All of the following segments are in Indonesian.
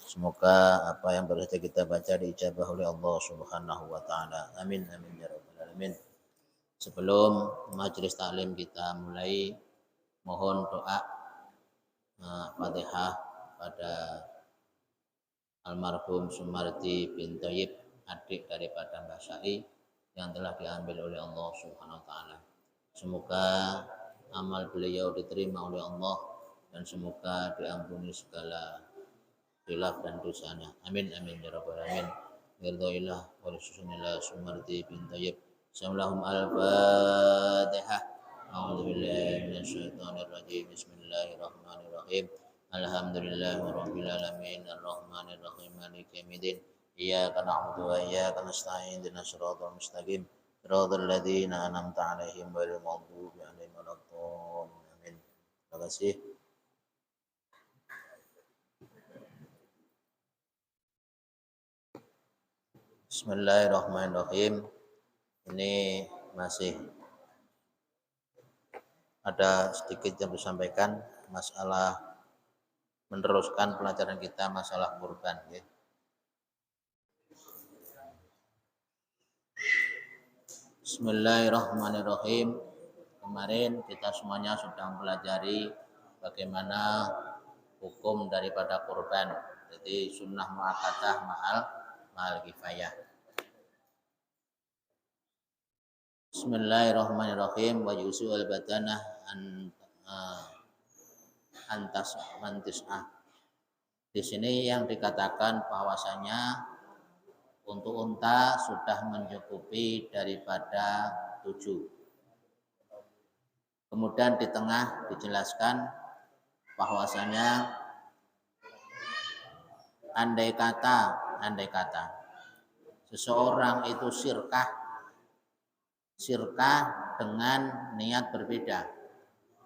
Semoga apa yang baru saja kita baca diijabah oleh Allah Subhanahu wa taala. Amin amin ya rabbal alamin. Sebelum majelis taklim kita mulai, mohon doa Fatihah pada almarhum Sumardi bin Thayyib, adik daripada Mbah Syai yang telah diambil oleh Allah Subhanahu wa taala. Semoga amal beliau diterima oleh Allah dan semoga diampuni segala khilaf dan dosanya. Amin amin ya rabbal alamin. Ridhoillah wa susunillah Sumardi bin Thayyib. Assalamualaikum al-Fatihah. A'udzu billahi minasyaitonir rajim. Bismillahirrahmanirrahim. Alhamdulillahirabbil alamin arrahmanir rahim maliki yaumiddin. Iyyaka na'budu wa iyyaka nasta'in ihdinas siratal mustaqim. Siratal ladzina an'amta 'alaihim ghairil maghdubi 'alaihim waladdallin. Amin. Terima kasih. Bismillahirrahmanirrahim. Ini masih ada sedikit yang disampaikan masalah meneruskan pelajaran kita masalah kurban. Bismillahirrahmanirrahim. Kemarin kita semuanya sudah mempelajari bagaimana hukum daripada kurban. Jadi sunnah muakkadah ma'al kifayah. Bismillahirrahmanirrahim. Wa yusul badanah antas mantisah. Di sini yang dikatakan bahwasanya untuk unta sudah mencukupi daripada 7. Kemudian di tengah dijelaskan bahwasanya andai kata seseorang itu sirkah dengan niat berbeda.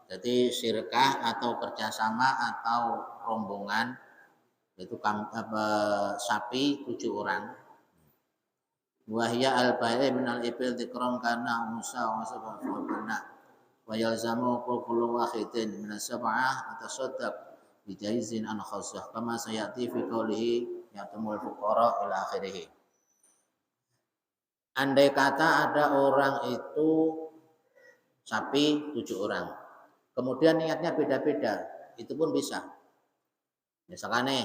Jadi sirkah atau kerjasama atau rombongan itu sapi 7 orang. Wahya al-ba'i minal ibil dikron kana musa wa sab'ah wa yalzamu kullu wahidin min as-sab'ah atasaddaq bi jaizin an khassah kama sayati fi qoulihi yatumul fuqara ila akhirih. Andai kata ada orang itu sapi 7 orang, kemudian niatnya beda-beda, itu pun bisa. Misalkan nih,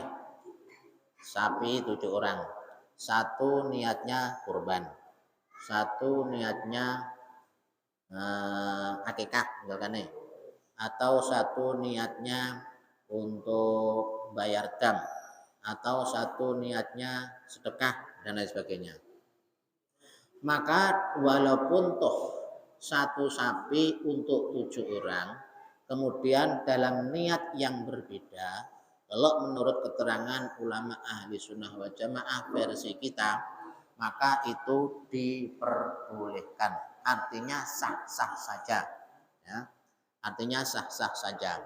sapi 7 orang, satu niatnya kurban, satu niatnya akikah, misalkan nih, atau satu niatnya untuk bayar dam, atau satu niatnya sedekah dan lain sebagainya. Maka walaupun toh satu sapi untuk 7 orang, kemudian dalam niat yang berbeda, kalau menurut keterangan ulama ahli sunnah wal jamaah versi kita, maka itu diperbolehkan. Artinya sah-sah saja. Ya. Artinya sah-sah saja.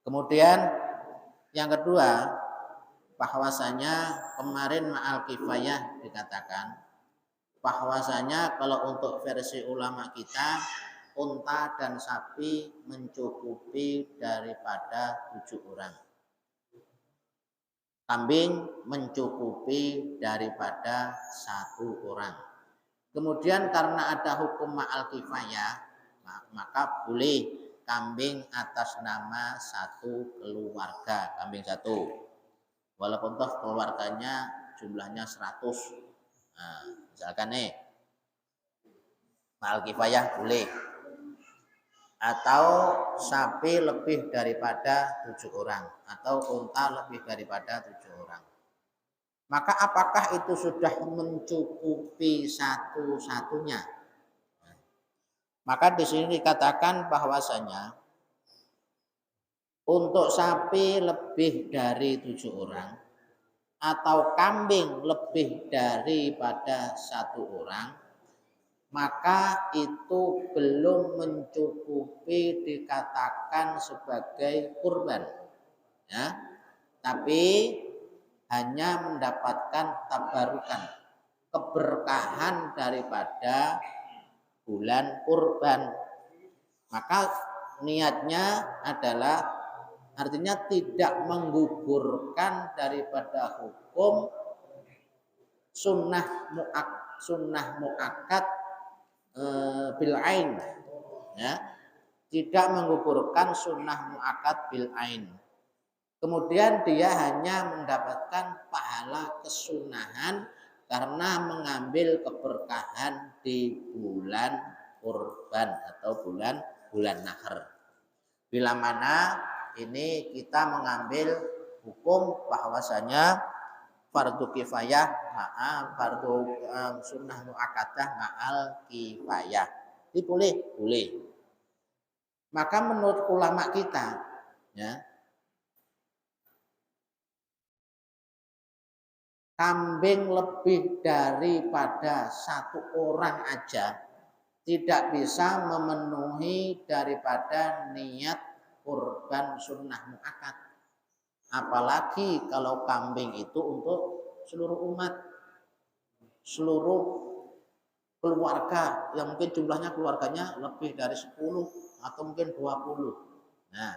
Kemudian yang kedua, bahwasanya kemarin ma'al kifayah dikatakan, bahwasanya kalau untuk versi ulama kita, unta dan sapi mencukupi daripada 7 orang. Kambing mencukupi daripada 1 orang. Kemudian karena ada hukum ma'al kifayah, maka boleh kambing atas nama 1 keluarga, kambing 1. Walaupun toh keluarganya jumlahnya 100. Nah, misalkan nih ma'al kifayah boleh, atau sapi lebih daripada 7 orang, atau unta lebih daripada 7 orang. Maka apakah itu sudah mencukupi satu-satunya? Maka di sini dikatakan bahwasanya untuk sapi lebih dari 7 orang atau kambing lebih daripada 1 orang, maka itu belum mencukupi dikatakan sebagai kurban, ya. Tapi hanya mendapatkan tabarukan, keberkahan daripada bulan kurban. Maka niatnya adalah Artinya tidak menggugurkan daripada hukum sunnah muakkad bil ain, ya, tidak menggugurkan sunnah muakkad bil ain. Kemudian dia hanya mendapatkan pahala kesunahan karena mengambil keberkahan di bulan kurban atau bulan nahar. Bila mana ini kita mengambil hukum bahwasanya fardu kifayah fardu sunnah muakkadah ma'al kifayah. Ini boleh. Maka menurut ulama kita, ya, kambing lebih daripada satu orang aja tidak bisa memenuhi daripada niat kurban sunnah muakkad. Apalagi kalau kambing itu untuk seluruh umat, seluruh keluarga yang mungkin jumlahnya keluarganya lebih dari 10 atau mungkin 20. Nah,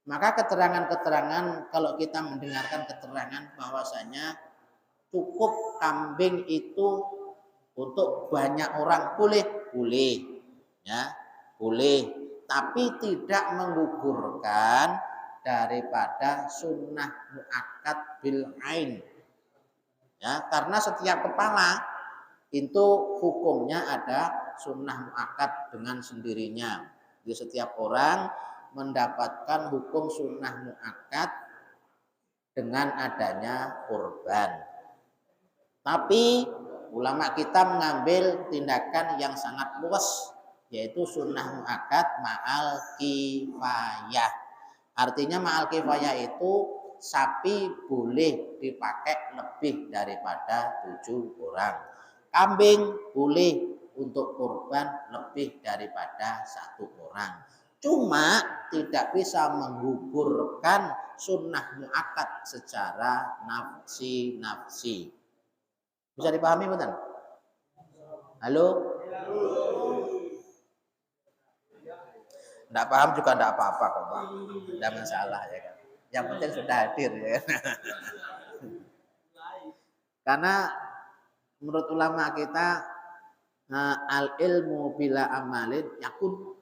maka keterangan-keterangan kalau kita mendengarkan keterangan bahwasanya cukup kambing itu untuk banyak orang boleh, ya, boleh, tapi tidak menggugurkan daripada sunnah muakkad bil ain, ya, karena setiap kepala itu hukumnya ada sunnah muakkad dengan sendirinya. Jadi setiap orang mendapatkan hukum sunnah muakkad dengan adanya kurban. Tapi ulama kita mengambil tindakan yang sangat luas, yaitu sunnah muakkad ma'al kifayah. Artinya ma'al kifayah itu sapi boleh dipakai lebih daripada 7 orang. Kambing boleh untuk kurban lebih daripada 1 orang. Cuma tidak bisa menggugurkan sunnah muakkad secara nafsi. Bisa dipahami betul? Halo? Tidak paham juga tidak apa-apa kok Pak. Tidak masalah ya kan. Yang penting sudah hadir ya. Karena menurut ulama kita al ilmu bila amalin yakun.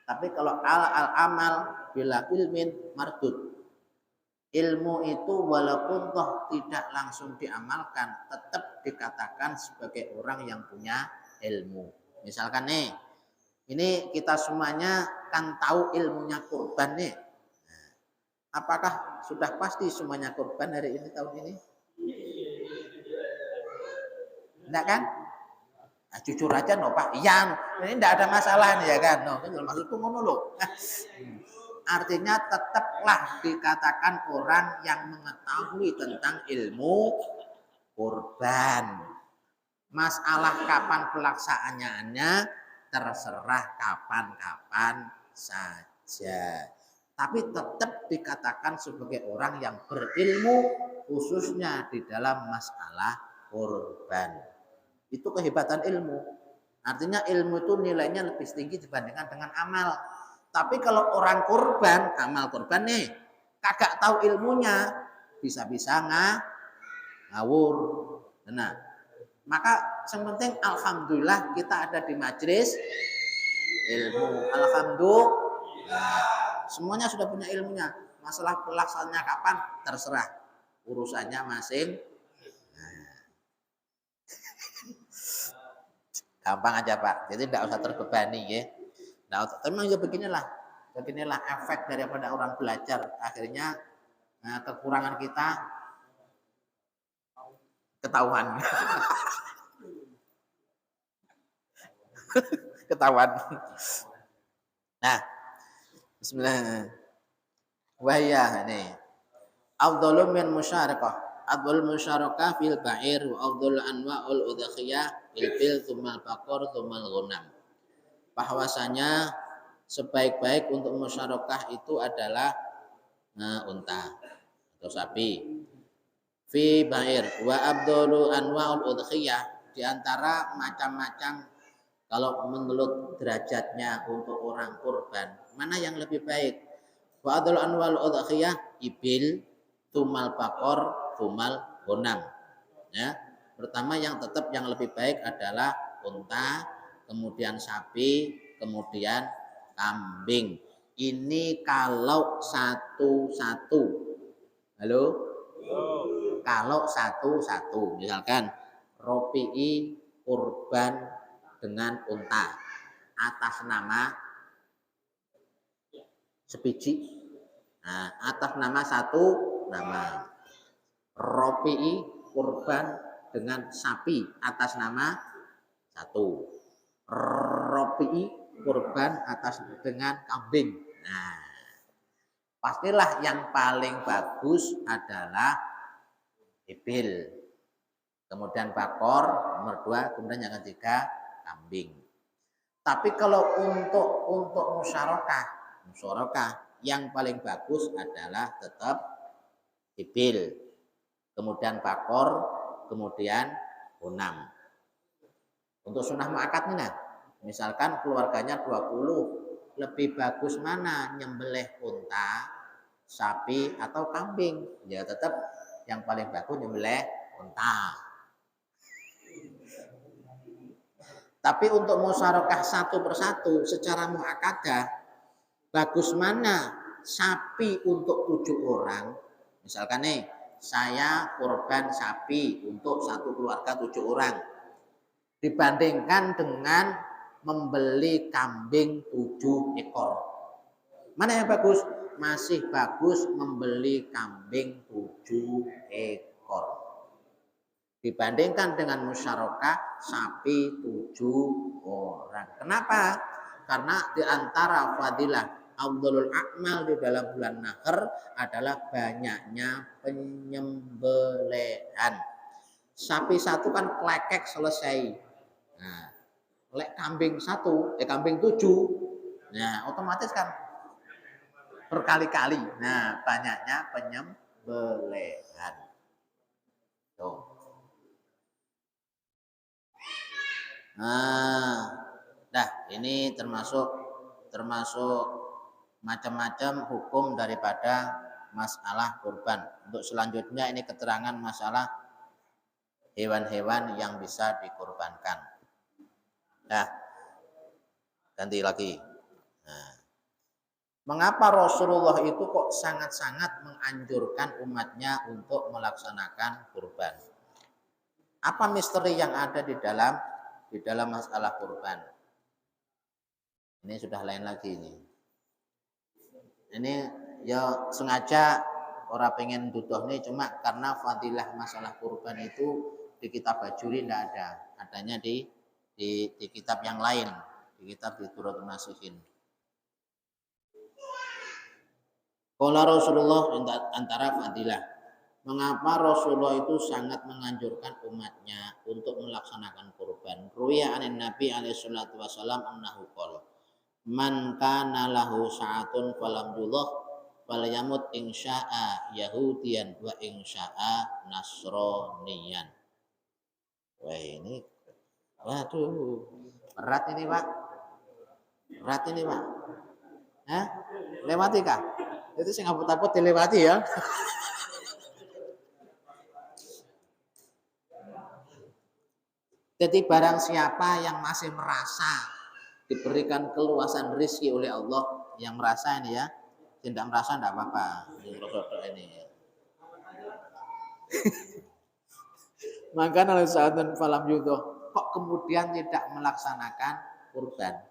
Tapi kalau al amal bila ilmin mardud. Ilmu itu walaupun toh tidak langsung diamalkan, tetap dikatakan sebagai orang yang punya ilmu. Misalkan nih, ini kita semuanya kan tahu ilmunya kurban nih. Apakah sudah pasti semuanya kurban hari ini tahun ini? Enggak kan? Nah, jujur aja no Pak. Iya, ini enggak ada masalah nih ya kan. No, maksudku ngono loh. Artinya tetaplah dikatakan orang yang mengetahui tentang ilmu kurban. Masalah kapan pelaksanaannya terserah kapan-kapan saja. Tapi tetap dikatakan sebagai orang yang berilmu khususnya di dalam masalah kurban. Itu kehebatan ilmu. Artinya ilmu itu nilainya lebih tinggi dibandingkan dengan amal. Tapi kalau orang kurban, amal kurban nih, kagak tahu ilmunya, bisa-bisa ngawur. Nah, maka yang penting alhamdulillah kita ada di majelis ilmu. Alhamdulillah. Semuanya sudah punya ilmunya. Masalah pelaksanaannya kapan terserah. Urusannya masing. Gampang aja Pak. Jadi tidak usah terbebani ya. Nah, memang ya beginilah efek daripada orang belajar. Akhirnya kekurangan kita ketahuan. Ketahuan. Nah, bismillah. Wahya ini. Afdhalu min musyarakah. Afdhalul musyarakah fil ba'ir wa afdhalul anwa'ul udhiyah fil bil tsummal baqar tsummal ghanam. Bahwasanya sebaik-baik untuk musyarakah itu adalah unta atau sapi. Fi ba'ir wa abdulu anwa'ul udhiyah, di antara macam-macam kalau menurut derajatnya untuk orang kurban, mana yang lebih baik? Wa adul anwal udhiyah ibil, tumal bakor, tumal bonam. Ya. Pertama yang tetap yang lebih baik adalah unta, kemudian sapi, kemudian kambing. Ini kalau satu-satu. Halo? Kalau satu-satu. Misalkan Ropi'i kurban dengan unta atas nama sebiji. Nah, atas nama satu nama. Ropi'i kurban dengan sapi atas nama satu. Ropi'i kurban atas dengan kambing. Nah, pastilah yang paling bagus adalah ibil, kemudian bakor nomor 2, kemudian yang ketiga kambing. Tapi kalau untuk musyarakah yang paling bagus adalah tetap ibil, kemudian bakor, kemudian bonam. Untuk sunnah mu'akad nih, misalkan keluarganya 20, lebih bagus mana nyembelih unta, sapi atau kambing? Ya tetap yang paling bagus nyembelih unta. Tapi untuk musyarakah satu persatu secara mu'akadah, bagus mana sapi untuk 7 orang? Misalkan nih, saya kurban sapi untuk satu keluarga 7 orang. Dibandingkan dengan membeli kambing 7 ekor. Mana yang bagus? Masih bagus membeli kambing 7 ekor. Dibandingkan dengan musyarakah sapi 7 orang. Kenapa? Karena di antara fadilah afdhalul a'mal di dalam bulan Nahr adalah banyaknya penyembelihan. Sapi satu kan klekek selesai. Nah, lek kambing 1, kambing 7. Nah, otomatis kan berkali-kali. Nah, banyaknya penyembelihan. Tuh. Nah, ini termasuk macam-macam hukum daripada masalah kurban. Untuk selanjutnya ini keterangan masalah hewan-hewan yang bisa dikurbankan. Nah, ganti lagi. Nah, mengapa Rasulullah itu kok sangat-sangat menganjurkan umatnya untuk melaksanakan kurban? Apa misteri yang ada di dalam masalah kurban? Ini sudah lain lagi ini. Ini ya sengaja orang pengen duduh nih, cuma karena fadilah masalah kurban itu di kitab Bajuri tidak ada. Adanya di kitab yang lain, di kitab Biduratul Nasihin. Qala Rasulullah antara fadilah. Mengapa Rasulullah itu sangat menganjurkan umatnya untuk melaksanakan kurban? Ruya anin Nabi alaihi salatu wasallam annahu qala man kana lahu sa'atun falam yudhah falyamut insya'a yahudiyan wa insya'a nasraniyan. Wah ini waduh, berat ini Pak. Berat ini Pak. Hah? Lewati kah? Itu sing takut dilewati ya. Jadi barang siapa yang masih merasa diberikan keluasan rezeki oleh Allah, yang merasa ini ya, tidak merasa tidak apa-apa. Ini. Maka kalau saat dan falam yudho, kok kemudian tidak melaksanakan kurban?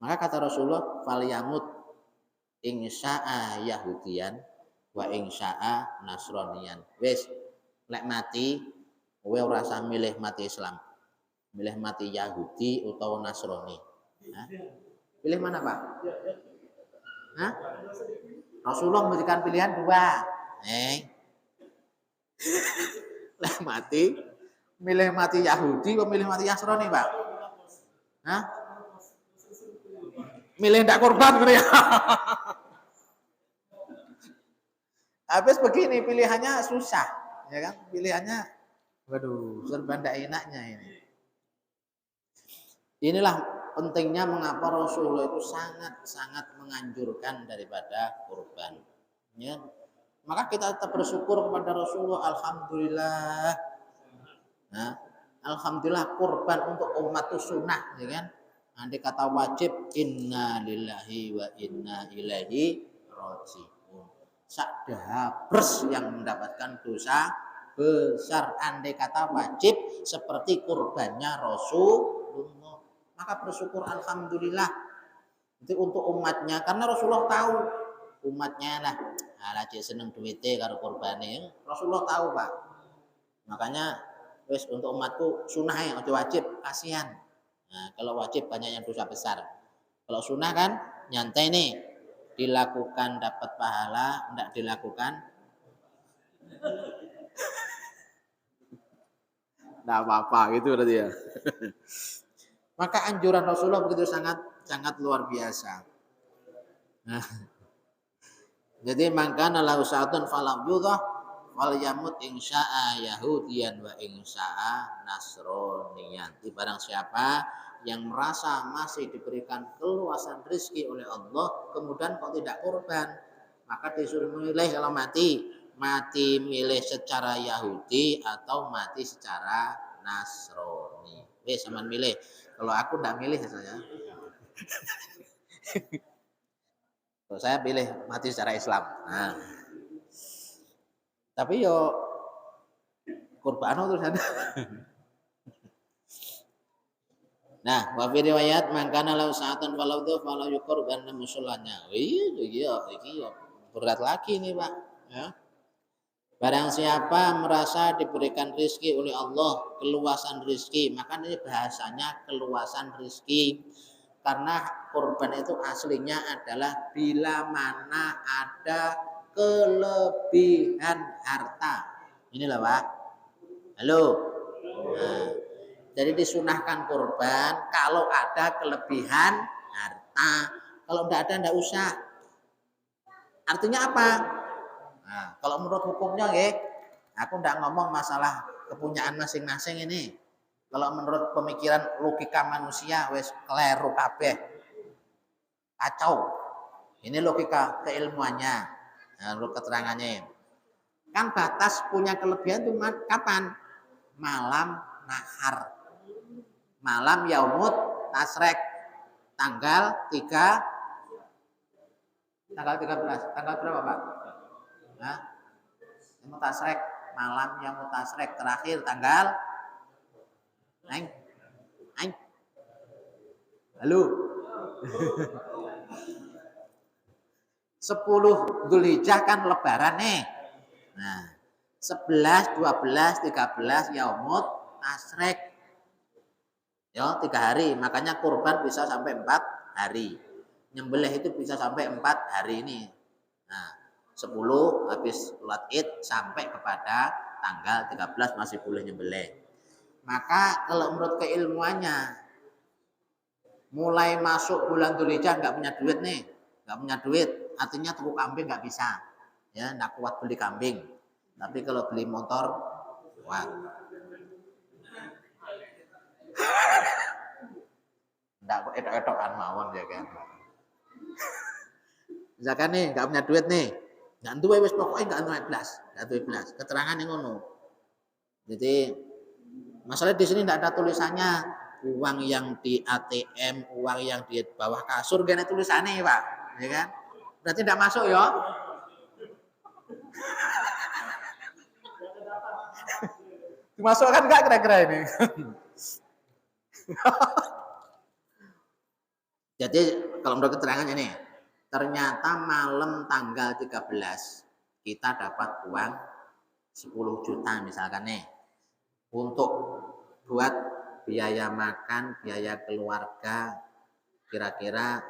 Maka kata Rasulullah, falyamut insya'a yahudiyan wa insya'a nasraniyan. Wes, lek mati, kowe ora usah milih mati Islam. Milih mati Yahudi atau Nasrani. Hah? Pilih mana, Pak? Hah? Rasulullah memberikan pilihan 2. Lek mati, milih mati Yahudi atau milih mati Nasrani, Pak? Hah? Milih ndak korban gitu ya. Habis begini pilihannya susah, ya kan? Pilihannya waduh, serba ndak enaknya ini. Inilah pentingnya mengapa Rasulullah itu sangat-sangat menganjurkan daripada kurban. Ya. Maka kita tetap bersyukur kepada Rasulullah. Alhamdulillah. Nah, alhamdulillah kurban untuk umat itu sunnah, ya kan? Andai kata wajib, inna lillahi wa inna ilaihi raji'un. Sakdahapres yang mendapatkan dosa besar. Andai kata wajib seperti kurbannya Rasulullah. Maka bersyukur alhamdulillah. Itu untuk umatnya, karena Rasulullah tahu umatnya lah. Ala seneng duitnya karo kurbane. Rasulullah tahu, Pak. Makanya wis untuk umatku sunah ya, ojo wajib, kasihan. Nah, kalau wajib banyak yang dosa besar. Kalau sunah kan nyantai nih, dilakukan dapat pahala, enggak dilakukan enggak apa-apa gitu berarti ya. Maka anjuran Rasulullah begitu sangat luar biasa. Nah, jadi mangkana lahu sa'atun falam yudha wal yamut insya'a yahudiyan wa insya'a nasroniyan. Barang siapa yang merasa masih diberikan keluasan rezeki oleh Allah kemudian kok tidak kurban, maka disuruh memilih kalau mati milih secara Yahudi atau mati secara Nasrani. Sampean milih. Kalau aku enggak milih saya. Kalau saya pilih mati secara Islam. Nah. Tapi yo kurban terus ada. Nah, wa fi riwayat man kana lahu sa'atan falau dhu falau yuqurban musullanya. Iya, berat lagi nih, Pak. Ya. Barang siapa merasa diberikan rezeki oleh Allah, keluasan rezeki, maka ini bahasanya keluasan rezeki. Karena kurban itu aslinya adalah bila mana ada kelebihan harta. Inilah Pak. Halo. Nah, jadi disunahkan kurban kalau ada kelebihan harta. Kalau tidak ada, tidak usah. Artinya apa? Nah, kalau menurut hukumnya, aku tidak ngomong masalah kepunyaan masing-masing ini. Kalau menurut pemikiran logika manusia, wes keliru kabeh, kacau. Ini logika keilmuannya, menurut keterangannya. Kan batas punya kelebihan itu kapan? Malam nahar, malam yaumut tasrek, tanggal 13, tanggal berapa Pak? Nah, yaumut tasrek, malam yaumut tasrek terakhir tanggal Aing. Halo. 10 Dzulhijjah kan lebaran nih. Nah, 11, 12, 13 yaumut tasrek. Ya, 3 hari. Makanya kurban bisa sampai 4 hari. Nyembelih itu bisa sampai 4 hari ini. Nah, 10 habis sholat Id sampai kepada tanggal 13 masih boleh nyembelih. Maka kalau menurut keilmuannya mulai masuk bulan Dzulhijjah nggak punya duit nih, nggak punya duit, artinya tuku kambing nggak bisa, ya nggak kuat beli kambing. Tapi kalau beli motor, kuat. Nggak etok-etokan mawon ya kan. Misalkan nih nggak punya duit nih, nggak duwe wis pokoknya nggak duwe belas, keterangan yang ngono. Jadi masalah di sini tidak ada tulisannya uang yang di ATM, uang yang di bawah kasur, gak ada tulisannya Pak, ya kan? Berarti tidak masuk ya? Dimasukkan nggak kira-kira ini? Jadi kalau menurut keterangannya nih, ternyata malam tanggal 13 kita dapat uang 10 juta misalkan nih. Untuk buat biaya makan, biaya keluarga, kira-kira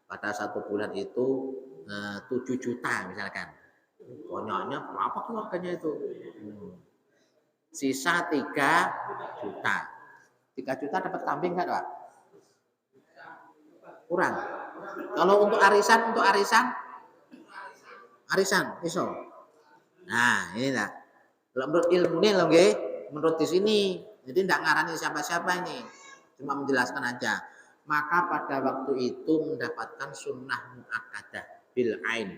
pada 1 bulan itu 7 juta misalkan. Banyaknya berapa keluarganya itu? Sisa 3 juta. 3 juta dapat kambing nggak Pak? Kurang. Kalau untuk arisan iso. Nah, ini lah. Kalau menurut ilmu ini loh, menurut di sini, jadi tidak ngarani siapa-siapa ini, cuma menjelaskan aja. maka pada waktu itu mendapatkan sunnah muakkadah bil ain.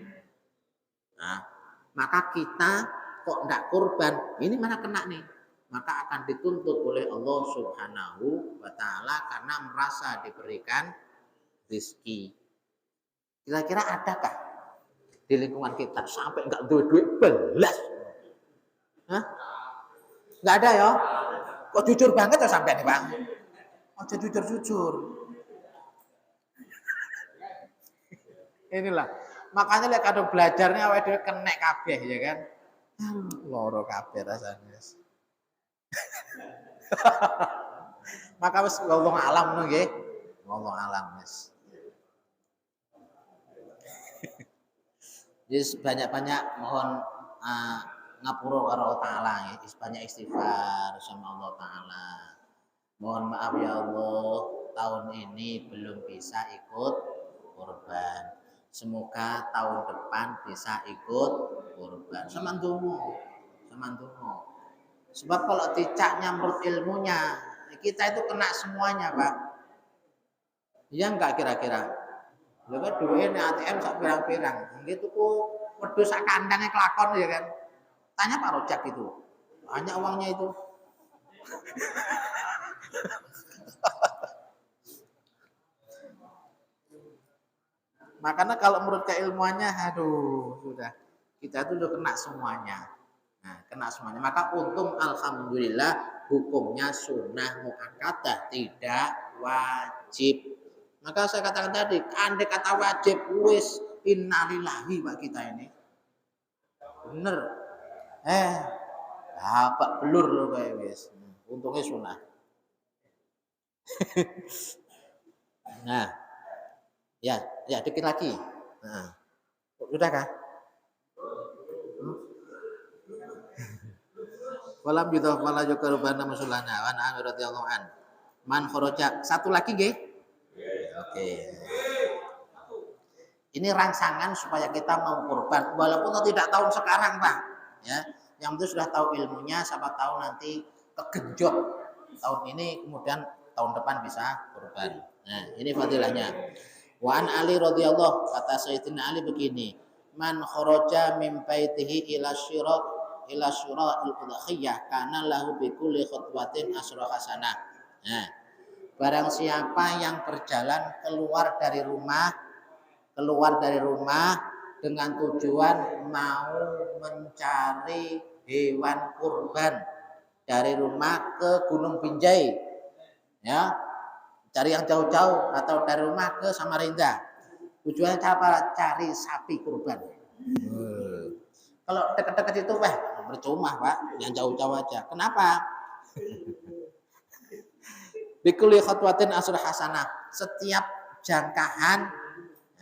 Nah, maka kita kok tidak kurban, ini mana kena nih? Maka akan dituntut oleh Allah Subhanahu wa Ta'ala karena merasa diberikan rezeki. Kira-kira adakah di lingkungan kita sampai nggak duit belas? Hah? Nggak ada ya? Kok jujur banget ya sampai nih Bang? Oh jujur. Inilah. Makanya lek kadang belajarnya awake dhewe kenek kabeh ya kan. Loro kabeh rasane. Maka wis wallahu alam ngono nggih. Wallahu alam wis. Jadi banyak-banyak mohon ngapura karo Allah Taala ya. Banyak istighfar sama Allah Taala. Mohon maaf ya Allah, tahun ini belum bisa ikut kurban. Semoga tahun depan bisa ikut kurban. Samandungo. Sebab kalau dicaknya menurut ilmunya, kita itu kena semuanya, Pak. Iya enggak kira-kira? Lha kok duwe ATM sak pirang-pirang. Gitu ku wedhus sak kandangnya kelakon ya kan. Tanya Pak Rojak itu. Banyak uangnya itu. Makanya kalau menurut keilmuannya, aduh sudah kita itu udah kena semuanya. Nah, kena semuanya. Maka untung alhamdulillah hukumnya sunnah muakkadah, tidak wajib. Maka saya katakan tadi, andai kata wajib, wis innalillahi Pak kita ini. Bener. Apa belur loh kayak wis. Untungnya sunnah. Nah, ya dikit lagi. Nah, sudah kah? Walam yudhaf wala yukarubana musulana wa an radhiyallahu an. Man kharaja. Satu lagi nggih? Oke. Ini rangsangan supaya kita mau kurban walaupun tidak tahu sekarang, Pak. Ya, yang penting sudah tahu ilmunya, siapa tahu nanti kegenjot tahun ini kemudian tahun depan bisa kurban. Nah, ini fadilahnya. Wa an Ali radhiyallahu, kata Sayyidina Ali begini, man kharaja min baitihi ila al-udhiyah kana lahu bi kulli khutwatin asyra hasanah. Nah, barang siapa yang berjalan keluar dari rumah dengan tujuan mau mencari hewan kurban dari rumah ke Gunung Binjai, ya, cari yang jauh-jauh atau dari rumah ke Samarinda, tujuannya apa? Cari sapi kurban. Kalau dekat-dekat itu percuma Pak, yang jauh-jauh aja. Kenapa? Bikuli khutwatin asr hasanah, setiap jangkaan,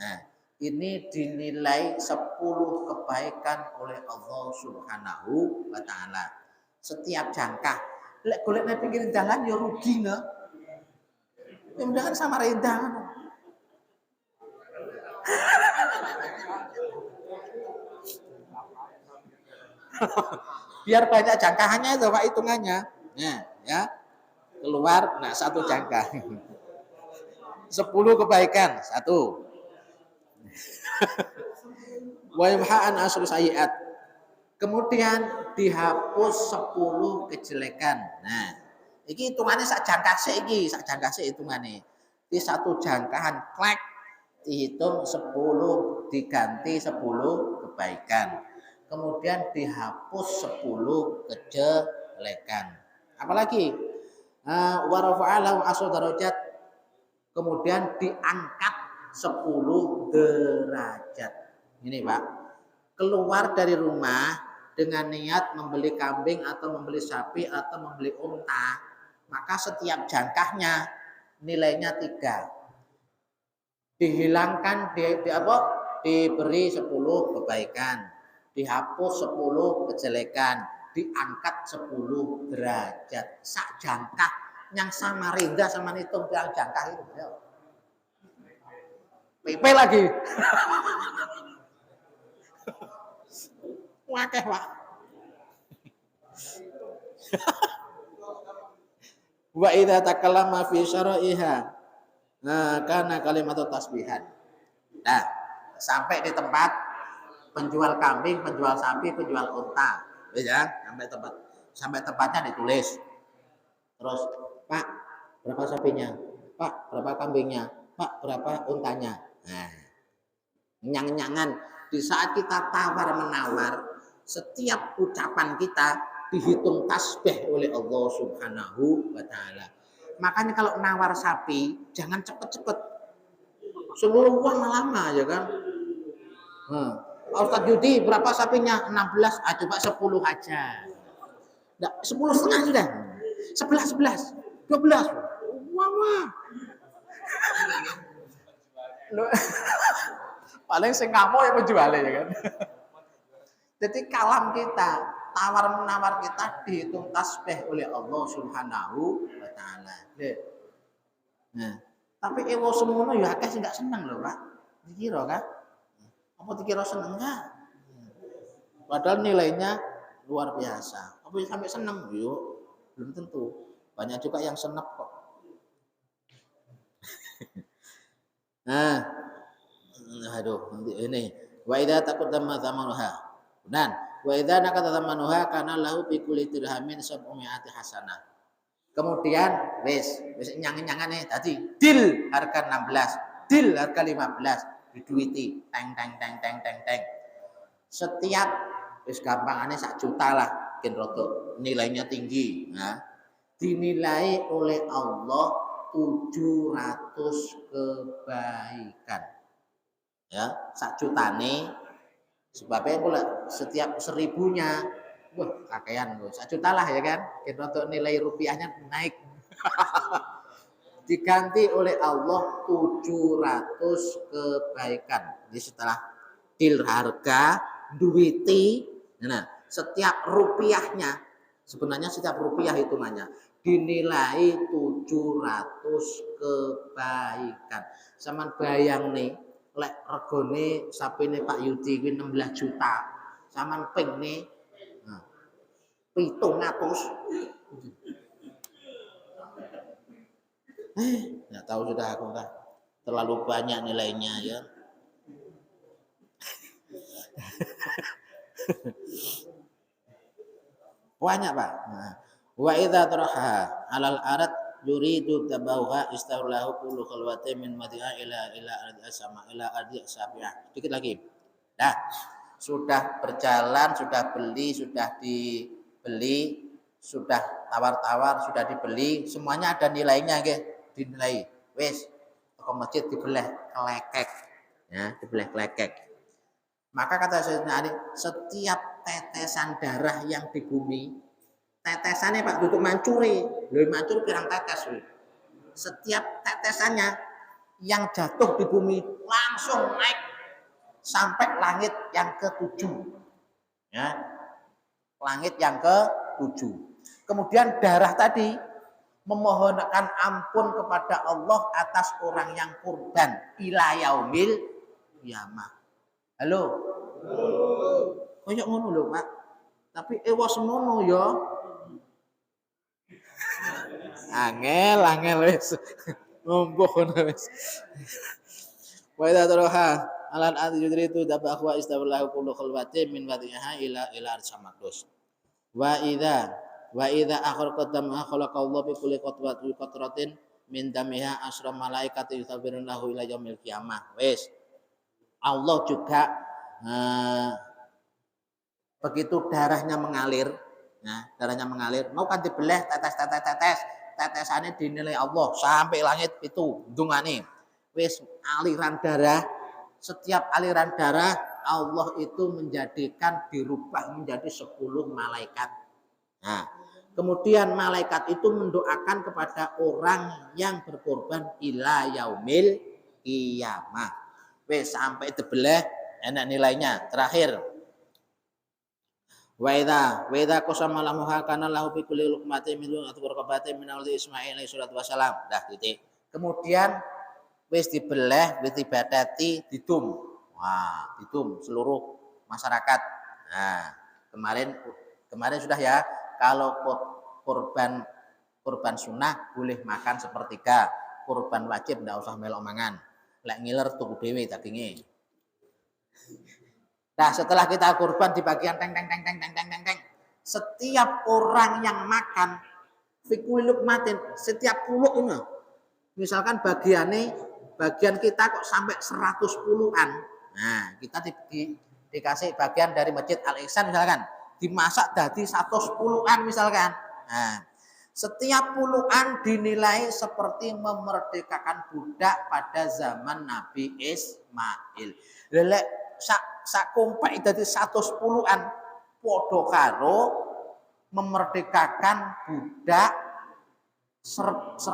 nah, ini dinilai 10 kebaikan oleh Allah Subhanahu wa Ta'ala. Setiap jangkah. Lek golek nang pinggir dalan ya rugi ne. Mudah-mudahan Samarinda. Biar banyak jangkahannya itu Pak, hitungannya. Nah, ya. Keluar satu jangka. 10 kebaikan, 1. Wa yamha'an asru sayiat. Kemudian dihapus 10 kejelekan. Nah, iki hitungannya sak jangkase hitungane. Di satu jangkahan klek dihitung 10 diganti 10 kebaikan. Kemudian dihapus 10 kejelekan. Apalagi wa rafa'alahu asru darajat. Kemudian diangkat 10 derajat. Ini Pak, keluar dari rumah dengan niat membeli kambing atau membeli sapi atau membeli unta, maka setiap jangkahnya nilainya 3. Dihilangkan diberi 10 kebaikan, dihapus 10 kejelekan, diangkat 10 derajat. Sak jangkah yang Samarinda sama hitung yang jangkah itu. PP lagi. Wakeh Pak. Wa idza takallama fi syara'iha. Nah, karena kalimat tasbihan. Nah, sampai di tempat penjual kambing, penjual sapi, penjual unta, ya, sampai tempatnya ditulis. Terus, Pak, berapa sapinya? Pak, berapa kambingnya? Pak, berapa untanya? Nah, nyang-nyangan. Di saat kita tawar menawar, setiap ucapan kita dihitung tasbih oleh Allah Subhanahu wa taala. Makanya kalau nawar sapi jangan cepet-cepet. Seluruh uang lama ya kan. Ustaz Yudi berapa sapinya? 16. Coba 10 aja. 10 setengah sudah. 11, 12. Wah. Paling sing ngamuk ya penjualnya ya kan. Jadi kalam kita, tawar menawar kita dihitung tasbih oleh Allah Subhanahu wa taala. Nah, tapi ewo semono ya akeh sing gak seneng lho, Pak. Dikira kan? Apa dikira seneng enggak? Padahal nilainya luar biasa. Apa sampai seneng? Yuk, belum tentu. Banyak juga yang senep kok. Nah, aduh, nanti ini. Wa idza taqaddama zamanuha. Dan wa idza nakata zamanuha kana lahu bi kulli dirhamin sab'umi'ati hasanah. Kemudian wis nyang-nyangane tadi deal harga 16, deal harga 15, diduiti teng. Setiap wis gampangane 1 juta lah, mungkin rodok nilainya tinggi. Nah, dinilai oleh Allah 700 kebaikan. Ya, 1 jutane sebabnya pula setiap 1000-nya wah kakean loh, 1 juta lah ya kan, untuk nilai rupiahnya naik. Diganti oleh Allah 700 kebaikan. Jadi setelah deal harga, duiti, nah setiap rupiahnya, sebenarnya setiap rupiah hitungannya dinilai 700 kebaikan. Sama bayang nih, lek regone sapine Pak Yudi kuwi 16 juta. Saman ping nih 700. Nggak tahu sudah aku enggak. Terlalu banyak nilainya ya. Banyak, Pak. Nah, wa idza taraha 'alal arat yuridu tabauha istaulahu kullu khalwatin min madiha ila ardi sama ila ardi sabiah. Dikit lagi. Nah, sudah berjalan, sudah beli, sudah dibeli, sudah tawar-tawar, sudah dibeli, semuanya ada nilainya nggih, dinilai. Wis, toko masjid dibelah kelekek. Ya, dibelah kelekek. Maka kata Sayyidina Ali, setiap tetesan darah yang di bumi, tetesannya Pak duduk mancuri, lho mancur pirang tetes. Setiap tetesannya yang jatuh di bumi langsung naik sampai langit yang ke-7. Ya. Langit yang ke-7. Kemudian darah tadi memohonkan ampun kepada Allah atas orang yang kurban ila yaumil qiyamah. Halo. Koyok ngono lho, Pak. Tapi ewa semono ya. Angel wis. Ngombo ngono wis. Wa idza taraha alan ati yudri itu dabah wa istablahu kullu khalwatin min wadiha ila arsamadus. Wa idza akharqatam khalaqallahu bi kulli qatratin min damiha asra malaikati yusabirun lahu ila yaumil qiyamah. Wis. Allah juga begitu darahnya mengalir, mau kan dibelah tetesannya dinilai Allah sampai langit itu dungane. Wis aliran darah, setiap aliran darah Allah itu menjadikan dirubah menjadi 10 malaikat. Nah, kemudian malaikat itu mendoakan kepada orang yang berkorban ila yaumil qiyamah. Wis sampai dibelah enak nilainya. Terakhir wa idza qasama lamuha kana lahu bi kulli luqmatin min atau raqabatin min aldi Ismail alaihi salatu wasalam. Dah titik. Kemudian wis dibelah, wis dibadati, didum. Wah, didum seluruh masyarakat. Nah, kemarin sudah ya, kalau kurban sunnah boleh makan sepertiga, kurban wajib ndak usah melok mangan. Lek ngiler tuku dhewe daginge. Nah, setelah kita kurban di bagian teng. Setiap orang yang makan fikul lukmatin, setiap puluk ini. Misalkan bagian kita kok sampai 100 puluhan. Nah, kita dikasih bagian dari Masjid Al-Ihsan misalkan, dimasak dari 100 puluhan misalkan. Nah, setiap puluhan dinilai seperti memerdekakan budak pada zaman Nabi Ismail. Lelek sak kompak dadi 100 puluhan padha karo memerdekakan budak 100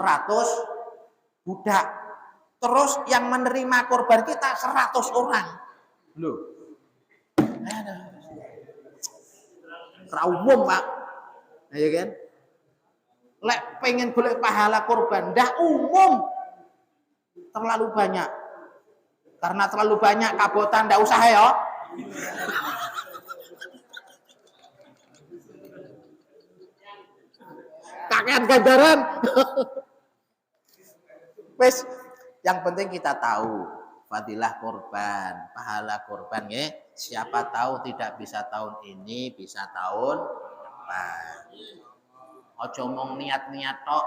budak. Terus yang menerima korban kita 100 orang. Loh. Ra umum, Pak. Nah, ya kan? Lek pengen golek pahala korban, dah umum. Terlalu banyak. Karena terlalu banyak kabotan ndak usah ya. Kakean gandaran. Wes, yang penting kita tahu fadilah korban, pahala korban ya. Siapa tahu tidak bisa tahun ini, bisa tahun depan. Ojo mong niat-niat tok,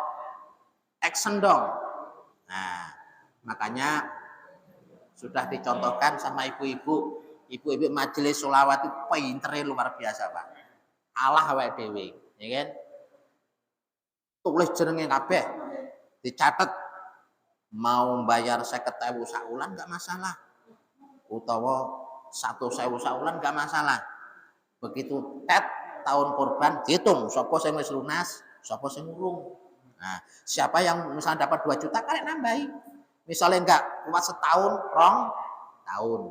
action dong. Nah, makanya sudah dicontohkan sama ibu-ibu majelis sholawat itu pintere luar biasa, Pak. Allah awake dhewe, ya kan? Tulis jenenge kabeh, dicatat. Mau bayar 50.000 saulan enggak masalah. Utawa 100.000 saulan enggak masalah. Begitu tahun korban dihitung sapa sing wis lunas, sapa sing urung. Nah, siapa yang misalnya dapat 2 juta kalian nambahi. Misalnya enggak kuat setahun, 2 tahun.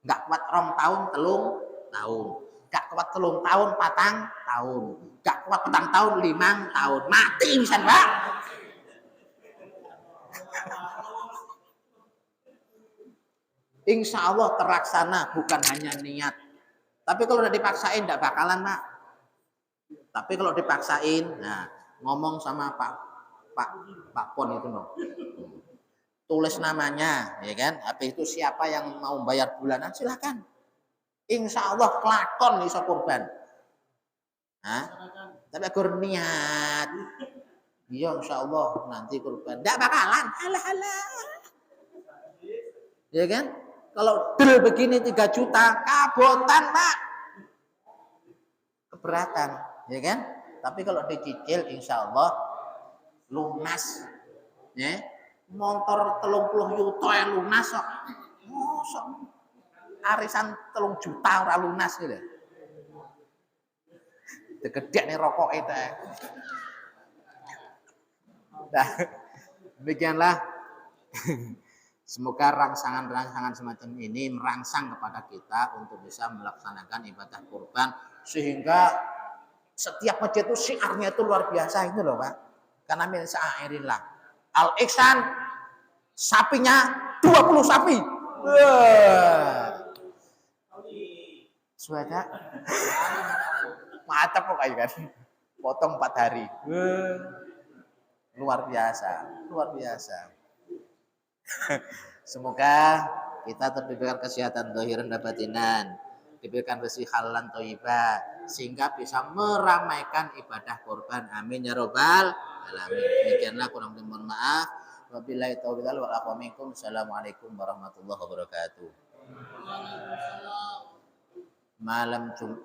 Enggak kuat 2 tahun, 3 tahun. Enggak kuat 3 tahun, 4 tahun. Enggak kuat 4 tahun, 5 tahun. Mati bisa, Pak. Insya Allah terlaksana, bukan hanya niat. Tapi kalau udah dipaksain enggak bakalan, Pak. Tapi kalau dipaksain, nah ngomong sama Pak Pon itu no. Tulis namanya, ya kan? Habis itu siapa yang mau bayar bulanan silakan. Insya Allah kelakon iso kurban. Hah? Tapi agar niat. Iya insya Allah nanti kurban. Nggak bakalan. Halah. Ya kan? Kalau del begini 3 juta, kabotan Pak. Keberatan, ya kan? Tapi kalau dicicil insya Allah lunas. Ya. Motor 30 juta yang lunas kok. Mosok arisan 3 juta ora lunas gitu. Tegedek nih rokok itu. Nah, demikianlah. Semoga rangsangan-rangsangan semacam ini merangsang kepada kita untuk bisa melaksanakan ibadah kurban sehingga setiap masjid itu syiarnya itu luar biasa itu loh Pak. Karena min sa'airillah. Al-Ihsan sapinya 20 sapi. Suara mantap kok kayak kan. Potong 4 hari. Luar biasa. Semoga kita diberikan kesehatan zahiran dan batinan, diberikan rezeki halalan thayyibah sehingga bisa meramaikan ibadah kurban. Amin ya rabbal alamin. Demikianlah kurang lebih mohon maaf. Wabillahi taufiq wal hidayah. Assalamualaikum warahmatullahi wabarakatuh. Malam Jumat